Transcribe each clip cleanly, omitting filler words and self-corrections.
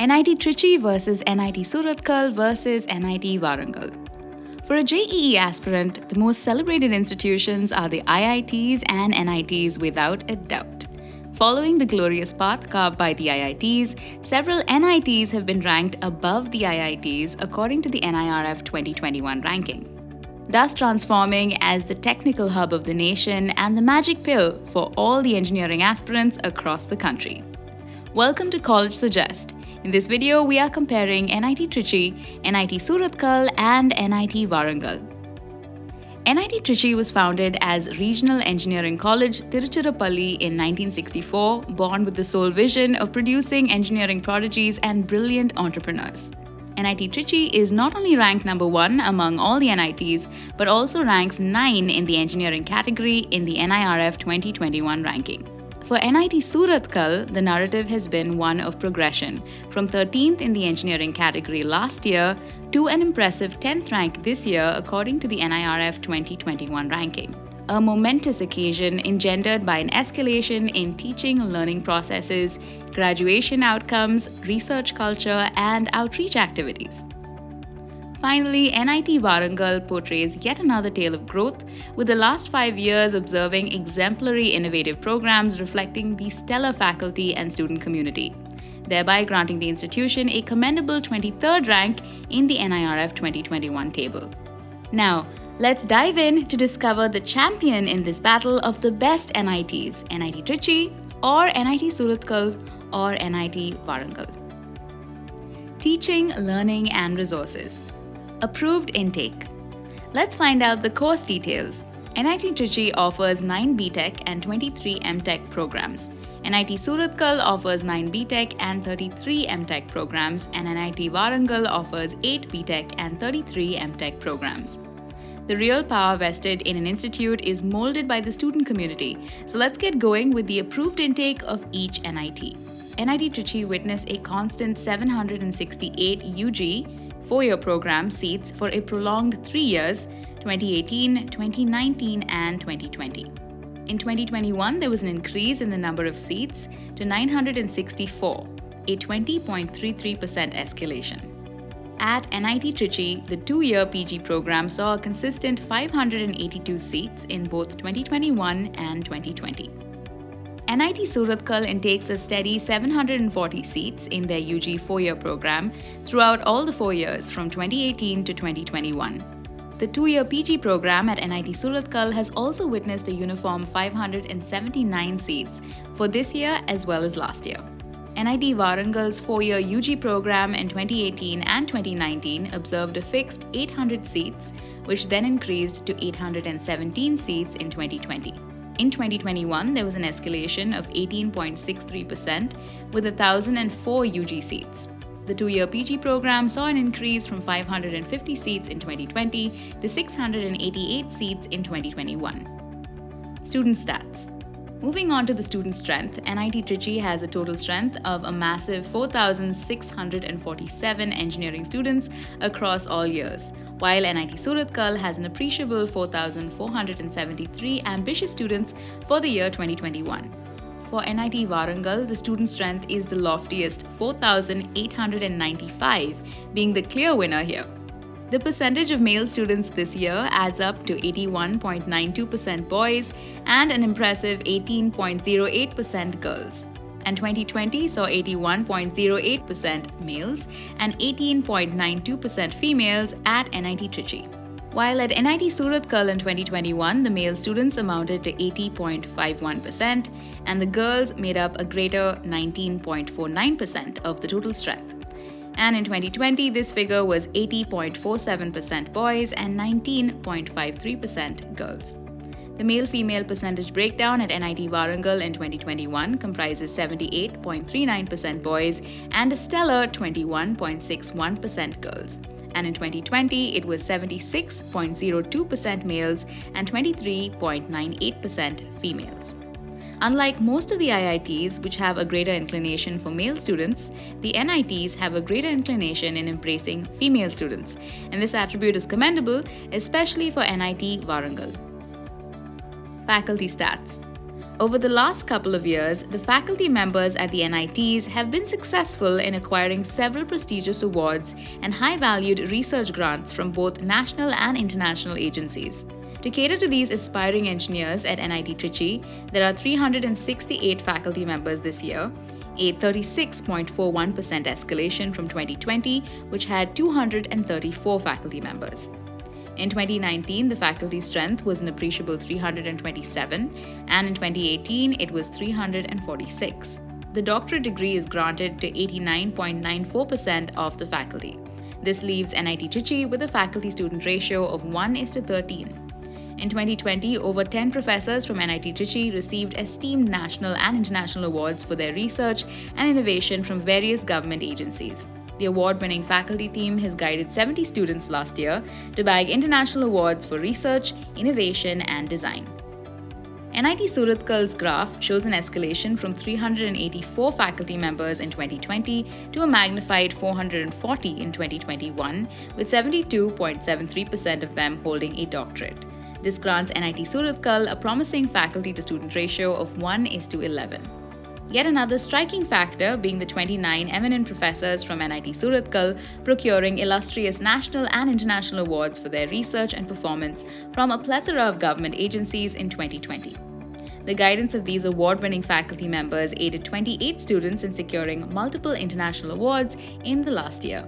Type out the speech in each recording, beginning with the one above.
NIT Trichy versus NIT Surathkal versus NIT Warangal. For a JEE aspirant, the most celebrated institutions are the IITs and NITs without a doubt. Following the glorious path carved by the IITs, several NITs have been ranked above the IITs according to the NIRF 2021 ranking, thus transforming as the technical hub of the nation and the magic pill for all the engineering aspirants across the country. Welcome to College Suggest. In this video, we are comparing NIT Trichy, NIT Surathkal and NIT Warangal. NIT Trichy was founded as Regional Engineering College, Tiruchirappalli in 1964, born with the sole vision of producing engineering prodigies and brilliant entrepreneurs. NIT Trichy is not only ranked number 1 among all the NITs, but also ranks 9 in the engineering category in the NIRF 2021 ranking. For NIT Surathkal, the narrative has been one of progression, from 13th in the engineering category last year to an impressive 10th rank this year according to the NIRF 2021 ranking. A momentous occasion engendered by an escalation in teaching and learning processes, graduation outcomes, research culture, and outreach activities. Finally, NIT Warangal portrays yet another tale of growth, with the last 5 years observing exemplary innovative programs reflecting the stellar faculty and student community, thereby granting the institution a commendable 23rd rank in the NIRF 2021 table. Now, let's dive in to discover the champion in this battle of the best NITs, NIT Trichy or NIT Surathkal or NIT Warangal. Teaching, learning and resources. Approved intake. Let's find out the course details. NIT Trichy offers 9 BTech and 23 MTech programs. NIT Surathkal offers 9 BTech and 33 MTech programs, and NIT Warangal offers 8 BTech and 33 MTech programs. The real power vested in an institute is molded by the student community. So let's get going with the approved intake of each NIT. NIT Trichy witnessed a constant 768 UG 4-year program seats for a prolonged 3 years, 2018, 2019 and 2020. In 2021, there was an increase in the number of seats to 964, a 20.33% escalation. At NIT Trichy, the 2-year PG program saw a consistent 582 seats in both 2021 and 2020. NIT Surathkal intakes a steady 740 seats in their UG 4-year program throughout all the 4 years from 2018 to 2021. The 2-year PG program at NIT Surathkal has also witnessed a uniform 579 seats for this year as well as last year. NIT Warangal's 4-year UG program in 2018 and 2019 observed a fixed 800 seats, which then increased to 817 seats in 2020. In 2021, there was an escalation of 18.63% with 1,004 UG seats. The 2-year PG program saw an increase from 550 seats in 2020 to 688 seats in 2021. Student stats. Moving on to the student strength, NIT Trichy has a total strength of a massive 4,647 engineering students across all years, while NIT Surathkal has an appreciable 4,473 ambitious students for the year 2021. For NIT Warangal, the student strength is the loftiest, 4,895, being the clear winner here. The percentage of male students this year adds up to 81.92% boys and an impressive 18.08% girls. And 2020 saw 81.08% males and 18.92% females at NIT Trichy. While at NIT Surathkal in 2021, the male students amounted to 80.51% and the girls made up a greater 19.49% of the total strength. And in 2020, this figure was 80.47% boys and 19.53% girls. The male-female percentage breakdown at NIT Warangal in 2021 comprises 78.39% boys and a stellar 21.61% girls. And in 2020, it was 76.02% males and 23.98% females. Unlike most of the IITs, which have a greater inclination for male students, the NITs have a greater inclination in embracing female students, and this attribute is commendable, especially for NIT Warangal. Faculty stats. Over the last couple of years, the faculty members at the NITs have been successful in acquiring several prestigious awards and high-valued research grants from both national and international agencies. To cater to these aspiring engineers at NIT Trichy, there are 368 faculty members this year, a 36.41% escalation from 2020, which had 234 faculty members. In 2019, the faculty strength was an appreciable 327, and in 2018, it was 346. The doctorate degree is granted to 89.94% of the faculty. This leaves NIT Trichy with a faculty-student ratio of 1:13. In 2020, over 10 professors from NIT Trichy received esteemed national and international awards for their research and innovation from various government agencies. The award-winning faculty team has guided 70 students last year to bag international awards for research, innovation, and design. NIT Surathkal's graph shows an escalation from 384 faculty members in 2020 to a magnified 440 in 2021, with 72.73% of them holding a doctorate. This grants NIT Surathkal a promising faculty-to-student ratio of 1:11. Yet another striking factor being the 29 eminent professors from NIT Surathkal procuring illustrious national and international awards for their research and performance from a plethora of government agencies in 2020. The guidance of these award-winning faculty members aided 28 students in securing multiple international awards in the last year.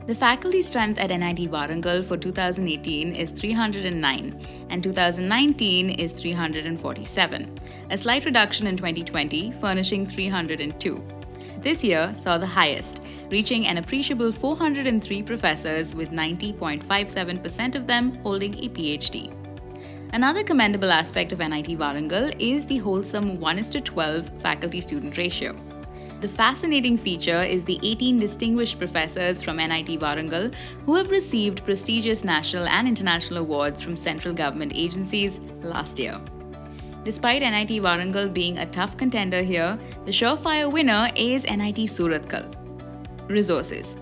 The faculty strength at NIT Warangal for 2018 is 309 and 2019 is 347, a slight reduction in 2020, furnishing 302. This year saw the highest, reaching an appreciable 403 professors with 90.57% of them holding a Ph.D. Another commendable aspect of NIT Warangal is the wholesome 1:12 faculty-student ratio. The fascinating feature is the 18 distinguished professors from NIT Warangal who have received prestigious national and international awards from central government agencies last year. Despite NIT Warangal being a tough contender here, the surefire winner is NIT Surathkal. Resources.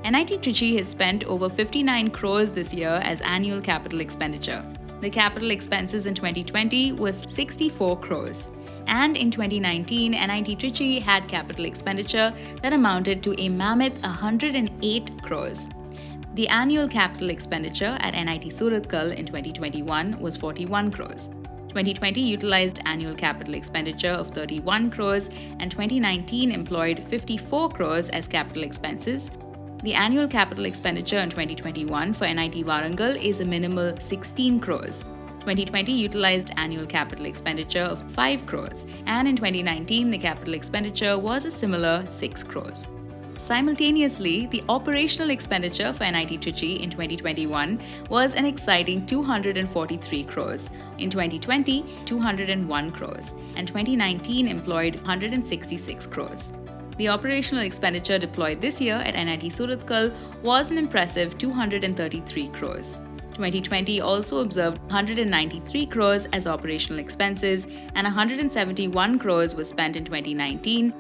NIT Trichy has spent over 59 crores this year as annual capital expenditure. The capital expenses in 2020 was 64 crores. And in 2019, NIT Trichy had capital expenditure that amounted to a mammoth 108 crores. The annual capital expenditure at NIT Surathkal in 2021 was 41 crores. 2020 utilized annual capital expenditure of 31 crores and 2019 employed 54 crores as capital expenses. The annual capital expenditure in 2021 for NIT Warangal is a minimal 16 crores. 2020 utilized annual capital expenditure of 5 crores, and in 2019 the capital expenditure was a similar 6 crores. Simultaneously, the operational expenditure for NIT Trichy in 2021 was an exciting 243 crores. In 2020, 201 crores, and 2019 employed 166 crores. The operational expenditure deployed this year at NIT Surathkal was an impressive 233 crores. 2020 also observed 193 crores as operational expenses and 171 crores was spent in 2019.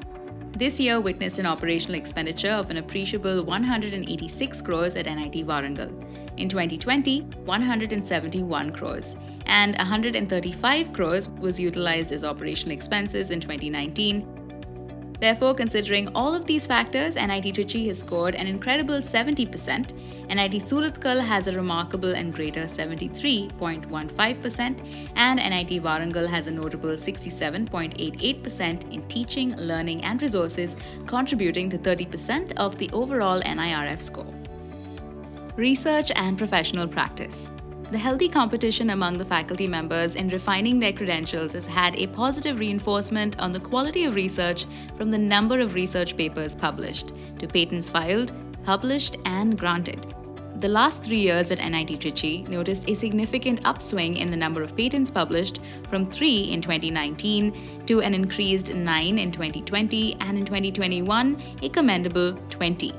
This year witnessed an operational expenditure of an appreciable 186 crores at NIT Warangal. In 2020, 171 crores and 135 crores was utilized as operational expenses in 2019. Therefore, considering all of these factors, NIT Trichy has scored an incredible 70%, NIT Surathkal has a remarkable and greater 73.15%, and NIT Warangal has a notable 67.88% in teaching, learning, and resources, contributing to 30% of the overall NIRF score. Research and professional practice. The healthy competition among the faculty members in refining their credentials has had a positive reinforcement on the quality of research from the number of research papers published, to patents filed, published, and granted. The last 3 years at NIT Trichy noticed a significant upswing in the number of patents published from 3 in 2019 to an increased 9 in 2020 and in 2021 a commendable 20.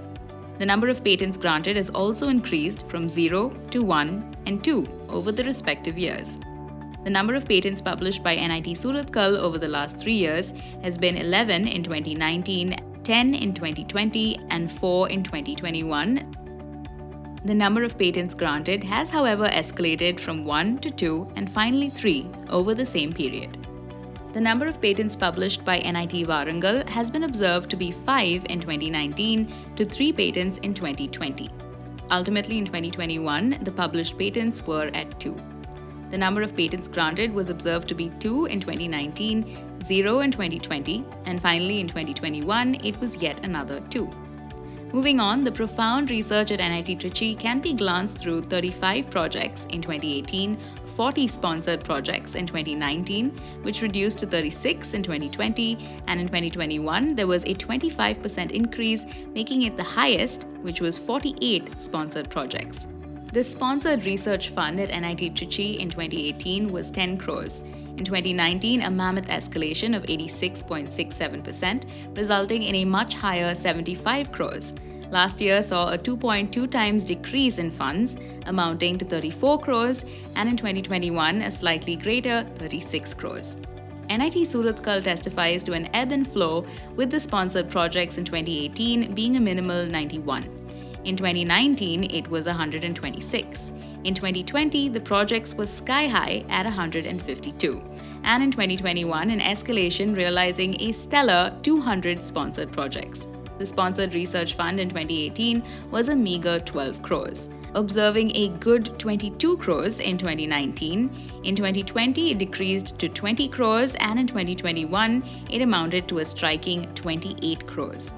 The number of patents granted has also increased from 0 to 1 and 2 over the respective years. The number of patents published by NIT Surathkal over the last 3 years has been 11 in 2019, 10 in 2020, and 4 in 2021. The number of patents granted has, however, escalated from 1 to 2 and finally 3 over the same period. The number of patents published by NIT Warangal has been observed to be 5 in 2019 to 3 patents in 2020. Ultimately, in 2021, the published patents were at 2. The number of patents granted was observed to be 2 in 2019, 0 in 2020, and finally in 2021, it was yet another 2. Moving on, the profound research at NIT Trichy can be glanced through 35 projects in 2018, 40 sponsored projects in 2019, which reduced to 36 in 2020, and in 2021, there was a 25% increase, making it the highest, which was 48 sponsored projects. The sponsored research fund at NIT Trichy in 2018 was 10 crores. In 2019, a mammoth escalation of 86.67%, resulting in a much higher 75 crores. Last year saw a 2.2 times decrease in funds, amounting to 34 crores, and in 2021, a slightly greater 36 crores. NIT Surathkal testifies to an ebb and flow, with the sponsored projects in 2018 being a minimal 91. In 2019, it was 126. In 2020, the projects was sky high at 152. And in 2021, an escalation realizing a stellar 200 sponsored projects. The sponsored research fund in 2018 was a meager 12 crores, observing a good 22 crores in 2019. In 2020, it decreased to 20 crores, and in 2021, it amounted to a striking 28 crores.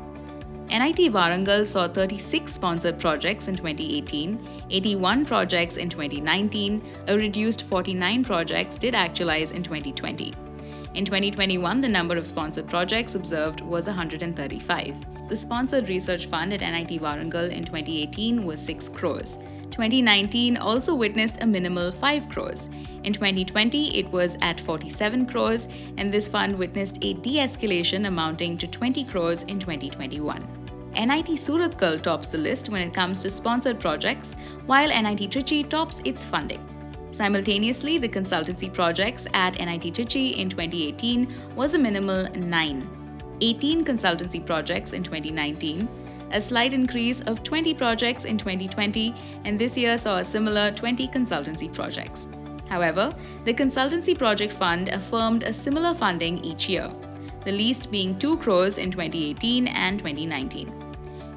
NIT Warangal saw 36 sponsored projects in 2018, 81 projects in 2019, a reduced 49 projects did actualize in 2020. In 2021, the number of sponsored projects observed was 135. The sponsored research fund at NIT Warangal in 2018 was 6 crores. 2019 also witnessed a minimal 5 crores. In 2020, it was at 47 crores, and this fund witnessed a de-escalation amounting to 20 crores in 2021. NIT Surathkal tops the list when it comes to sponsored projects, while NIT Trichy tops its funding. Simultaneously, the consultancy projects at NIT Trichy in 2018 was a minimal 9. 18 consultancy projects in 2019, a slight increase of 20 projects in 2020, and this year saw a similar 20 consultancy projects. However, the consultancy project fund affirmed a similar funding each year, the least being 2 crores in 2018 and 2019.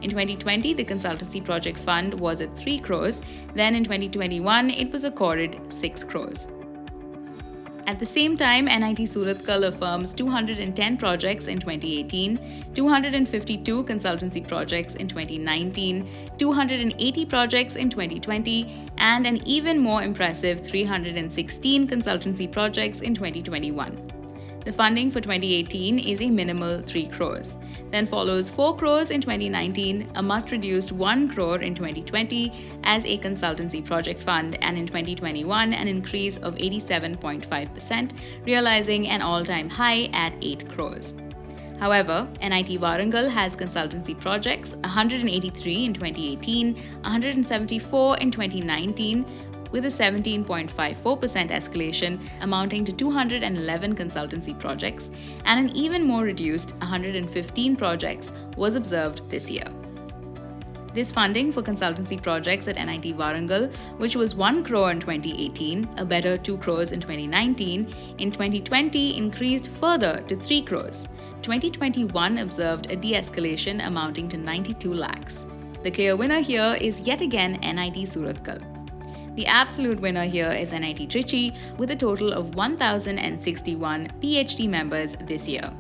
In 2020, the consultancy project fund was at 3 crores, then in 2021, it was accorded 6 crores. At the same time, NIT Surathkal affirms 210 projects in 2018, 252 consultancy projects in 2019, 280 projects in 2020, and an even more impressive 316 consultancy projects in 2021. The funding for 2018 is a minimal 3 crores. Then follows 4 crores in 2019, a much reduced 1 crore in 2020 as a consultancy project fund, and in 2021 an increase of 87.5%, realizing an all-time high at 8 crores. However, NIT Warangal has consultancy projects 183 in 2018, 174 in 2019, with a 17.54% escalation amounting to 211 consultancy projects, and an even more reduced 115 projects was observed this year. This funding for consultancy projects at NIT Warangal, which was 1 crore in 2018, a better 2 crores in 2019, in 2020 increased further to 3 crores. 2021 observed a de-escalation amounting to 92 lakhs. The clear winner here is yet again NIT Surathkal. The absolute winner here is NIT Trichy, with a total of 1,061 Ph.D. members this year.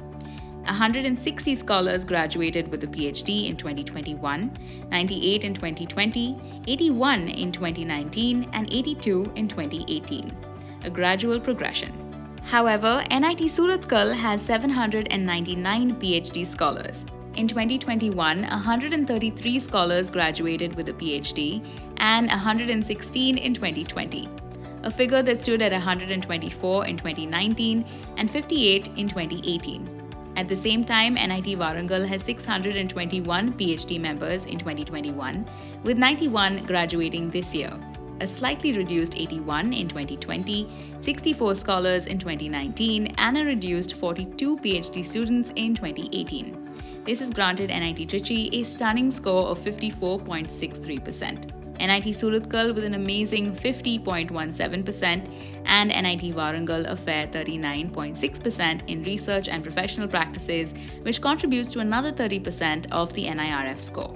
160 scholars graduated with a Ph.D. in 2021, 98 in 2020, 81 in 2019, and 82 in 2018. A gradual progression. However, NIT Surathkal has 799 Ph.D. scholars. In 2021, 133 scholars graduated with a Ph.D. and 116 in 2020, a figure that stood at 124 in 2019 and 58 in 2018. At the same time, NIT Warangal has 621 Ph.D. members in 2021, with 91 graduating this year, a slightly reduced 81 in 2020, 64 scholars in 2019, and a reduced 42 Ph.D. students in 2018. This has granted NIT Trichy a stunning score of 54.63%. NIT Surathkal with an amazing 50.17%, and NIT Warangal a fair 39.6% in research and professional practices, which contributes to another 30% of the NIRF score.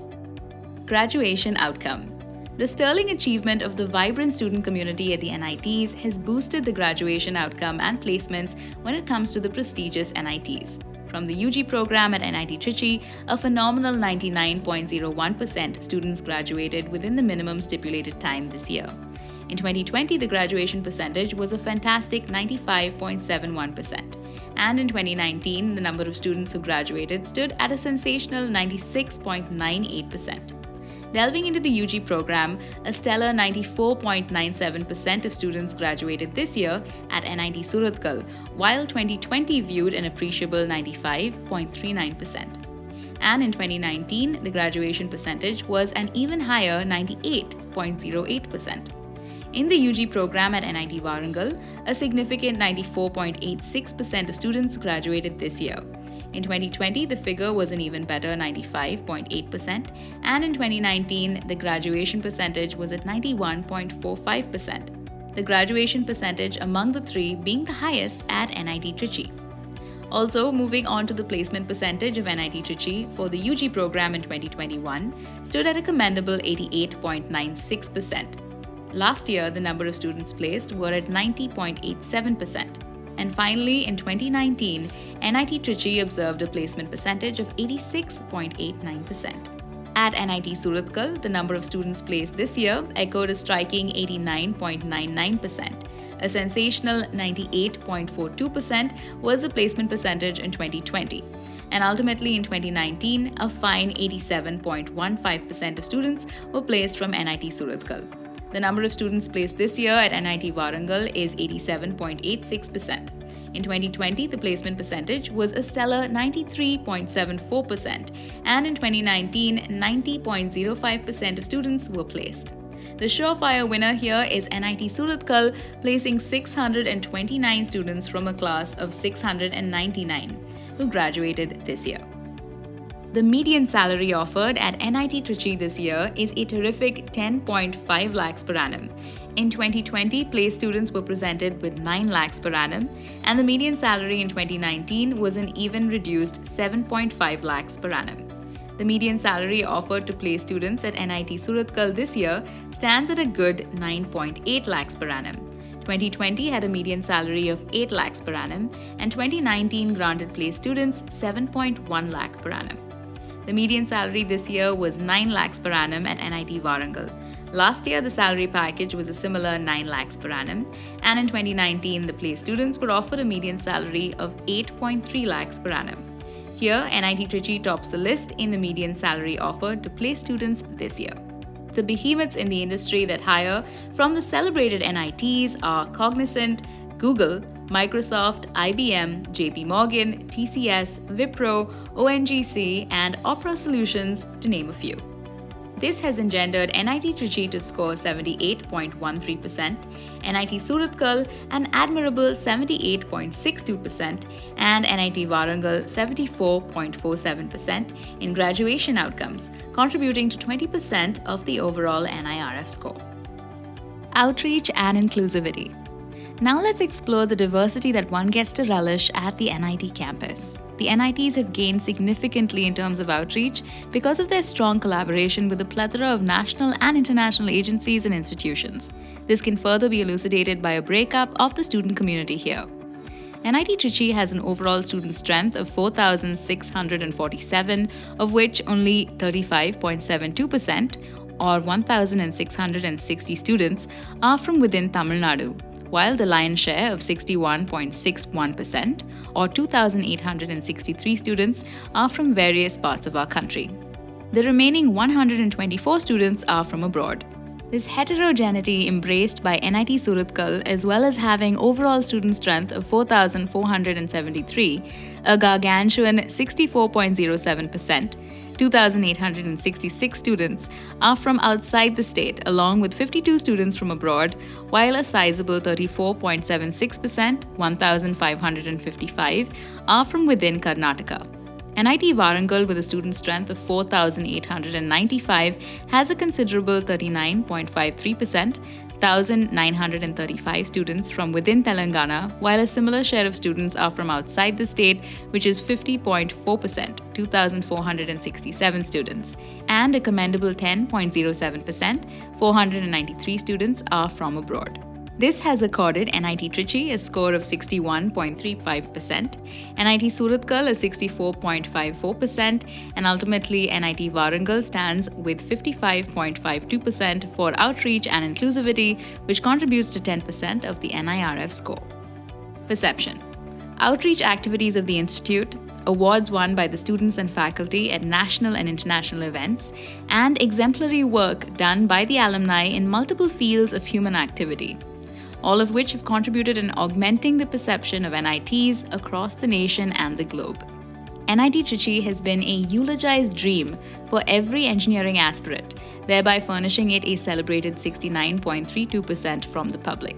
Graduation outcome. The sterling achievement of the vibrant student community at the NITs has boosted the graduation outcome and placements when it comes to the prestigious NITs. From the UG program at NIT Trichy, a phenomenal 99.01% students graduated within the minimum stipulated time this year. In 2020, the graduation percentage was a fantastic 95.71%. And in 2019, the number of students who graduated stood at a sensational 96.98%. Delving into the UG program, a stellar 94.97% of students graduated this year at NIT Surathkal, while 2020 viewed an appreciable 95.39%. And in 2019, the graduation percentage was an even higher 98.08%. In the UG program at NIT Warangal, a significant 94.86% of students graduated this year. In 2020, the figure was an even better 95.8%, and in 2019, the graduation percentage was at 91.45%. The graduation percentage among the three being the highest at NIT Trichy. Also, moving on to the placement percentage of NIT Trichy for the UG program in 2021 stood at a commendable 88.96%. Last year, the number of students placed were at 90.87%. And finally, in 2019, NIT Trichy observed a placement percentage of 86.89%. At NIT Surathkal, the number of students placed this year echoed a striking 89.99%. A sensational 98.42% was the placement percentage in 2020. And ultimately, in 2019, a fine 87.15% of students were placed from NIT Surathkal. The number of students placed this year at NIT Warangal is 87.86%. In 2020, the placement percentage was a stellar 93.74%, and in 2019, 90.05% of students were placed. The surefire winner here is NIT Surathkal, placing 629 students from a class of 699 who graduated this year. The median salary offered at NIT Trichy this year is a terrific 10.5 lakhs per annum. In 2020, placed students were presented with 9 lakhs per annum, and the median salary in 2019 was an even reduced 7.5 lakhs per annum. The median salary offered to placed students at NIT Surathkal this year stands at a good 9.8 lakhs per annum. 2020 had a median salary of 8 lakhs per annum, and 2019 granted placed students 7.1 lakh per annum. The median salary this year was 9 lakhs per annum at NIT Warangal. Last year, the salary package was a similar 9 lakhs per annum, and in 2019, the placed students were offered a median salary of 8.3 lakhs per annum. Here, NIT Trichy tops the list in the median salary offered to placed students this year. The behemoths in the industry that hire from the celebrated NITs are Cognizant, Google, Microsoft, IBM, JP Morgan, TCS, Wipro, ONGC, and Opera Solutions, to name a few. This has engendered NIT Trichy to score 78.13%, NIT Surathkal an admirable 78.62%, and NIT Warangal 74.47% in graduation outcomes, contributing to 20% of the overall NIRF score. Outreach and inclusivity. Now let's explore the diversity that one gets to relish at the NIT campus. The NITs have gained significantly in terms of outreach because of their strong collaboration with a plethora of national and international agencies and institutions. This can further be elucidated by a breakup of the student community here. NIT Trichy has an overall student strength of 4,647, of which only 35.72% or 1,660 students are from within Tamil Nadu, while the lion's share of 61.61% or 2,863 students are from various parts of our country. The remaining 124 students are from abroad. This heterogeneity embraced by NIT Surathkal, as well as having overall student strength of 4,473, a gargantuan 64.07%, 2,866 students are from outside the state, along with 52 students from abroad, while a sizable 34.76%, 1,555, are from within Karnataka. NIT Warangal, with a student strength of 4,895, has a considerable 39.53%, 1,935 students from within Telangana, while a similar share of students are from outside the state, which is 50.4%, 2,467 students, and a commendable 10.07%, 493 students are from abroad. This has accorded NIT Trichy a score of 61.35%, NIT Surathkal a 64.54%, and ultimately NIT Warangal stands with 55.52% for outreach and inclusivity, which contributes to 10% of the NIRF score. Perception. Outreach activities of the Institute, awards won by the students and faculty at national and international events, and exemplary work done by the alumni in multiple fields of human activity, all of which have contributed in augmenting the perception of NITs across the nation and the globe. NIT Trichy has been a eulogized dream for every engineering aspirant, thereby furnishing it a celebrated 69.32% from the public.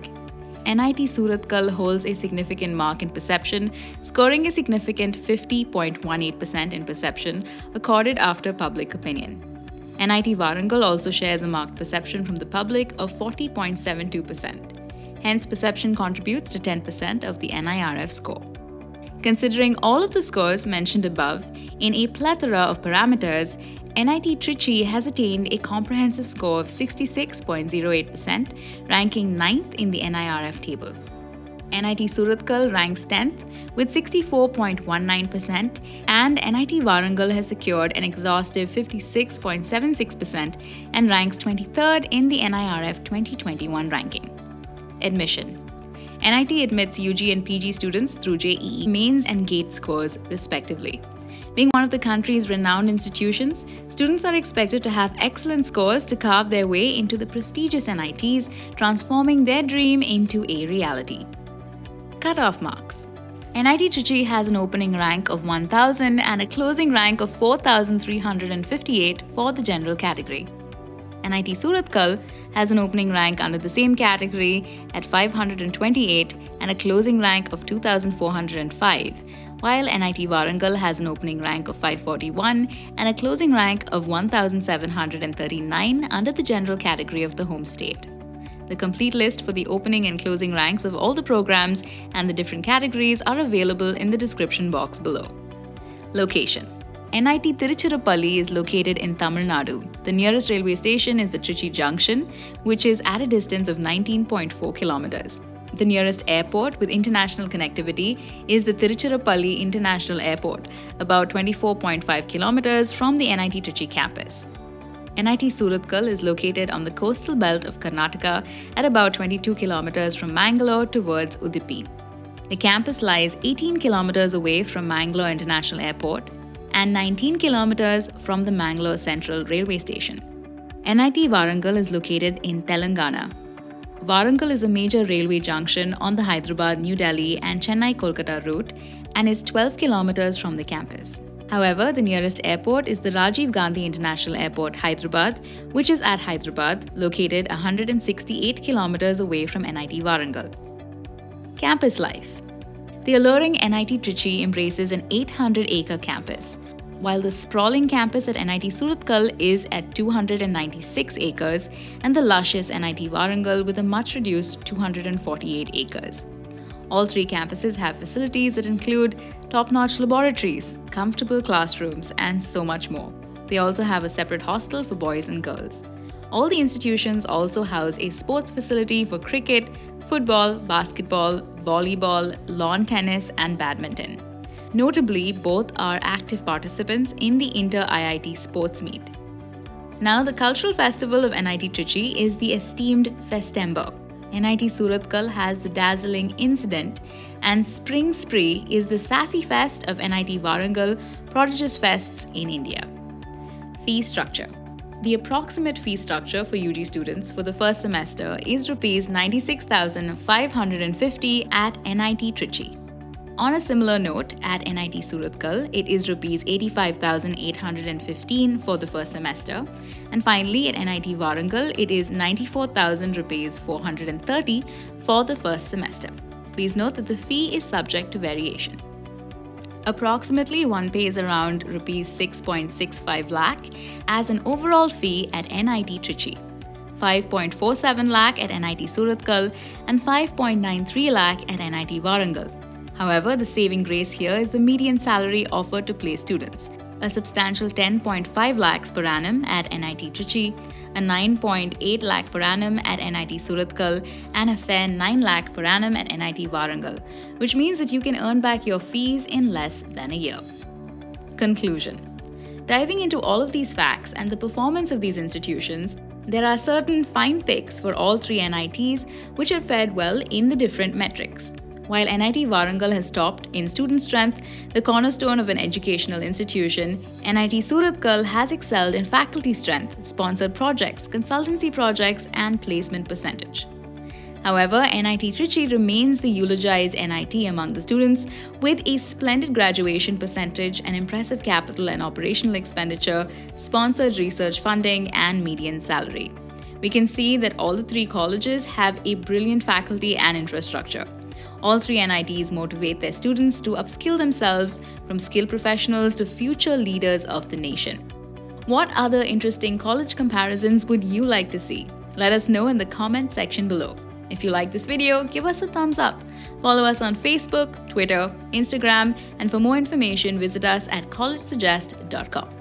NIT Surathkal holds a significant mark in perception, scoring a significant 50.18% in perception, accorded after public opinion. NIT Warangal also shares a marked perception from the public of 40.72%. Hence, perception contributes to 10% of the NIRF score. Considering all of the scores mentioned above, in a plethora of parameters, NIT Trichy has attained a comprehensive score of 66.08%, ranking 9th in the NIRF table. NIT Surathkal ranks 10th with 64.19%, and NIT Warangal has secured an exhaustive 56.76% and ranks 23rd in the NIRF 2021 ranking. Admission. NIT admits UG and PG students through JEE mains and GATE scores, respectively. Being one of the country's renowned institutions, students are expected to have excellent scores to carve their way into the prestigious NITs, transforming their dream into a reality. Cut-off marks. NIT Trichy has an opening rank of 1,000 and a closing rank of 4,358 for the general category. NIT Surathkal has an opening rank under the same category at 528 and a closing rank of 2,405, while NIT Warangal has an opening rank of 541 and a closing rank of 1,739 under the general category of the home state. The complete list for the opening and closing ranks of all the programs and the different categories are available in the description box below. Location. NIT Tiruchirappalli is located in Tamil Nadu. The nearest railway station is the Trichy Junction, which is at a distance of 19.4 kilometers. The nearest airport with international connectivity is the Tiruchirappalli International Airport, about 24.5 kilometers from the NIT Trichy campus. NIT Surathkal is located on the coastal belt of Karnataka at about 22 kilometers from Mangalore towards Udupi. The campus lies 18 kilometers away from Mangalore International Airport and 19 kilometers from the Mangalore Central Railway Station. NIT Warangal is located in Telangana. Warangal is a major railway junction on the Hyderabad-New Delhi and Chennai-Kolkata route and is 12 kilometers from the campus. However, the nearest airport is the Rajiv Gandhi International Airport, Hyderabad, which is at Hyderabad, located 168 kilometers away from NIT Warangal. Campus life. The alluring NIT Trichy embraces an 800-acre campus, while the sprawling campus at NIT Surathkal is at 296 acres and the luscious NIT Warangal with a much-reduced 248 acres. All three campuses have facilities that include top-notch laboratories, comfortable classrooms, and so much more. They also have a separate hostel for boys and girls. All the institutions also house a sports facility for cricket, football, basketball, volleyball, lawn tennis, and badminton. Notably, both are active participants in the Inter-IIT Sports Meet. Now, the cultural festival of NIT Trichy is the esteemed Festember. NIT Surathkal has the dazzling Incident, and Spring Spree is the sassy fest of NIT Warangal, prodigious fests in India. Fee structure. The approximate fee structure for UG students for the first semester is Rs 96,550 at NIT Trichy. On a similar note, at NIT Surathkal, it is Rs 85,815 for the first semester. And finally, at NIT Warangal, it is 94,430 for the first semester. Please note that the fee is subject to variation. Approximately one pays around Rs 6.65 lakh as an overall fee at NIT Trichy, 5.47 lakh at NIT Surathkal, and 5.93 lakh at NIT Warangal. However, the saving grace here is the median salary offered to place students, a substantial 10.5 lakhs per annum at NIT Trichy, a 9.8 lakh per annum at NIT Surathkal, and a fair 9 lakh per annum at NIT Warangal, which means that you can earn back your fees in less than a year. Conclusion. Diving into all of these facts and the performance of these institutions, there are certain fine picks for all three NITs which have fared well in the different metrics. While NIT Warangal has topped in student strength, the cornerstone of an educational institution, NIT Surathkal has excelled in faculty strength, sponsored projects, consultancy projects, and placement percentage. However, NIT Trichy remains the eulogized NIT among the students, with a splendid graduation percentage, an impressive capital and operational expenditure, sponsored research funding, and median salary. We can see that all the three colleges have a brilliant faculty and infrastructure. All three NITs motivate their students to upskill themselves from skilled professionals to future leaders of the nation. What other interesting college comparisons would you like to see? Let us know in the comment section below. If you like this video, give us a thumbs up. Follow us on Facebook, Twitter, Instagram, and for more information, visit us at collegesuggest.com.